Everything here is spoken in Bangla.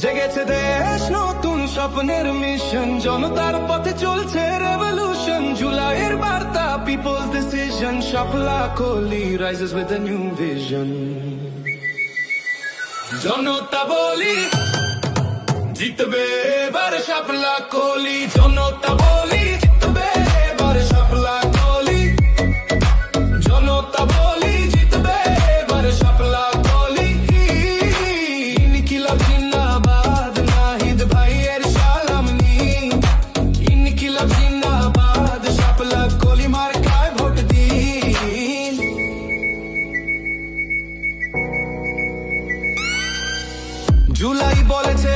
জেগেছে দেশ নতুন স্বপ্নের মিশন, জনতার পথে চলছে রেভলিউশন। জুলাইয়ের বার্তা, people's decision, Shapla Koli rises with a new vision. জনতা বলি জিতবে এবার শাপলা কোলি, জনতা বলি জিতবে এবার শাপলা কোলি, জনতা বলি জিতবে এবার শাপলা কোলি। ইনকিলাব জিন্দাবাদ, নাহিদ ভাইয়ের সালাম নিন। ইনকিলাব জিন্দাবাদ, শাপলা কোলি মার্কায় ভোট দিন। জুলাই বলেছে